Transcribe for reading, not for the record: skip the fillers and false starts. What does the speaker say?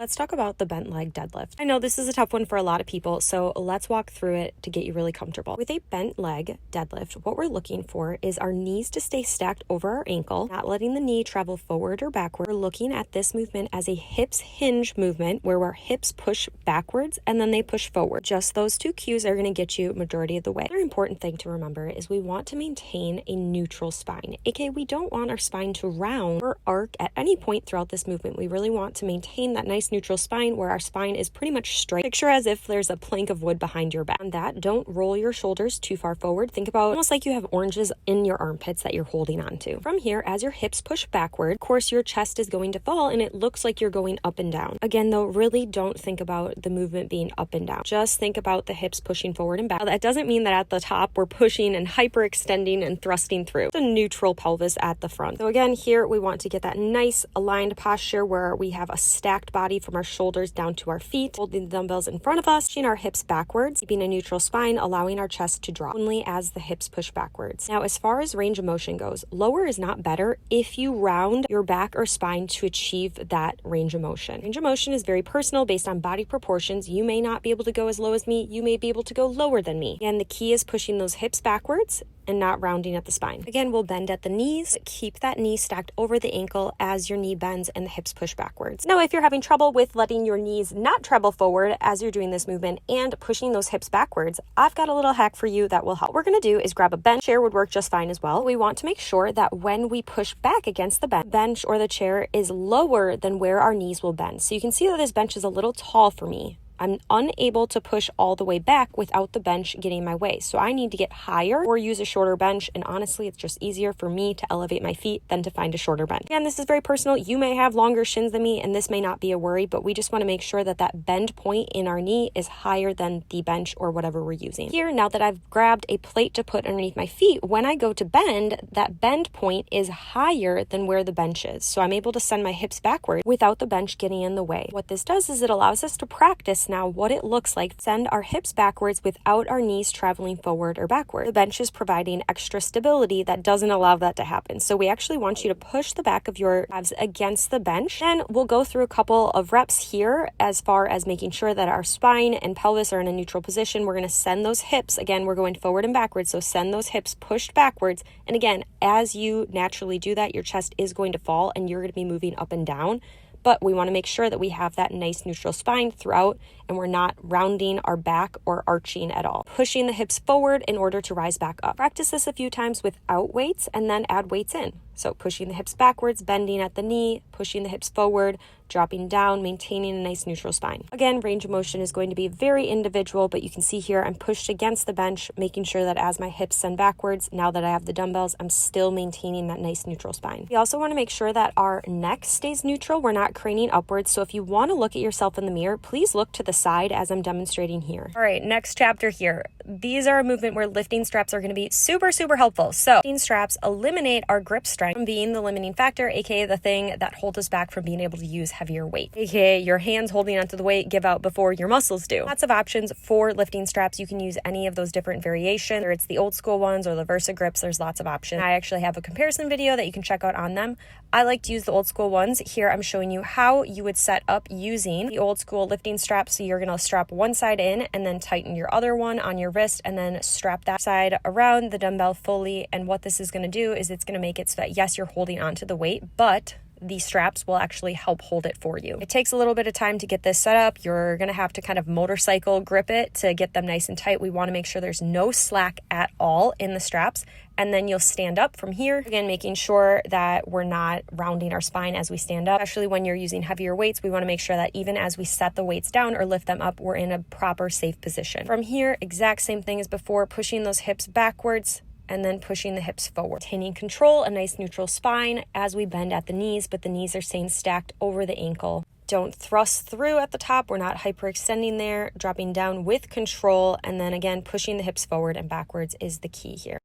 Let's talk about the bent leg deadlift. I know this is a tough one for a lot of people, so let's walk through it to get you really comfortable. With a bent leg deadlift, what we're looking for is our knees to stay stacked over our ankle, not letting the knee travel forward or backward. We're looking at this movement as a hips hinge movement where our hips push backwards and then they push forward. Just those two cues are going to get you majority of the way. Another important thing to remember is we want to maintain a neutral spine, aka we don't want our spine to round or arc at any point throughout this movement. We really want to maintain that nice neutral spine where our spine is pretty much straight. Picture as if there's a plank of wood behind your back. On that, don't roll your shoulders too far forward. Think about almost like you have oranges in your armpits that you're holding on to. From here, as your hips push backward, of course your chest is going to fall and it looks like you're going up and down. Again though, really don't think about the movement being up and down. Just think about the hips pushing forward and back. Now, that doesn't mean that at the top we're pushing and hyperextending and thrusting through. It's a neutral pelvis at the front. So again, here we want to get that nice aligned posture where we have a stacked body from our shoulders down to our feet, holding the dumbbells in front of us, pushing our hips backwards, keeping a neutral spine, allowing our chest to drop only as the hips push backwards. Now, as far as range of motion goes, lower is not better if you round your back or spine to achieve that range of motion. Range of motion is very personal based on body proportions. You may not be able to go as low as me. You may be able to go lower than me. And the key is pushing those hips backwards and not rounding at the spine. Again, we'll bend at the knees. Keep that knee stacked over the ankle as your knee bends and the hips push backwards. Now, if you're having trouble with letting your knees not travel forward as you're doing this movement and pushing those hips backwards, I've got a little hack for you that will help. What we're going to do is grab a bench. Chair would work just fine as well. We want to make sure that when we push back against the bench or the chair is lower than where our knees will bend. So you can see that this bench is a little tall for me. I'm unable to push all the way back without the bench getting in my way. So I need to get higher or use a shorter bench. And honestly, it's just easier for me to elevate my feet than to find a shorter bench. Again, this is very personal. You may have longer shins than me, and this may not be a worry, but we just want to make sure that that bend point in our knee is higher than the bench or whatever we're using. Here, now that I've grabbed a plate to put underneath my feet, when I go to bend, that bend point is higher than where the bench is. So I'm able to send my hips backward without the bench getting in the way. What this does is it allows us to practice now what it looks like to send our hips backwards without our knees traveling forward or backward. The bench is providing extra stability that doesn't allow that to happen. So we actually want you to push the back of your abs against the bench. And we'll go through a couple of reps here as far as making sure that our spine and pelvis are in a neutral position. We're going to send those hips, again, we're going forward and backwards. So send those hips pushed backwards. And again, as you naturally do that, your chest is going to fall and you're going to be moving up and down. But we want to make sure that we have that nice neutral spine throughout and we're not rounding our back or arching at all. Pushing the hips forward in order to rise back up. Practice this a few times without weights and then add weights in. So pushing the hips backwards, bending at the knee, pushing the hips forward, dropping down, maintaining a nice neutral spine. Again, range of motion is going to be very individual, but you can see here I'm pushed against the bench, making sure that as my hips send backwards, now that I have the dumbbells, I'm still maintaining that nice neutral spine. We also want to make sure that our neck stays neutral. We're not craning upwards. So if you want to look at yourself in the mirror, please look to the side as I'm demonstrating here. All right, next chapter here. These are a movement where lifting straps are going to be super, super helpful. So lifting straps eliminate our grip strength from being the limiting factor, aka the thing that holds us back from being able to use heavier weight, aka your hands holding onto the weight give out before your muscles do. Lots of options for lifting straps. You can use any of those different variations, whether it's the old school ones or the Versa grips. There's lots of options. I actually have a comparison video that you can check out on them. I like to use the old school ones. Here I'm showing you how you would set up using the old school lifting strap. So you're going to strap one side in and then tighten your other one on your wrist and then strap that side around the dumbbell fully. And what this is going to do is it's going to make it so that yes, you're holding onto the weight, but the straps will actually help hold it for you. It takes a little bit of time to get this set up. You're going to have to kind of motorcycle grip it to get them nice and tight. We want to make sure there's no slack at all in the straps. And then you'll stand up from here. Again, making sure that we're not rounding our spine as we stand up. Especially when you're using heavier weights, we want to make sure that even as we set the weights down or lift them up, we're in a proper safe position. From here, exact same thing as before, pushing those hips backwards and then pushing the hips forward. Maintaining control, a nice neutral spine as we bend at the knees, but the knees are staying stacked over the ankle. Don't thrust through at the top. We're not hyperextending there. Dropping down with control, and then again, pushing the hips forward and backwards is the key here.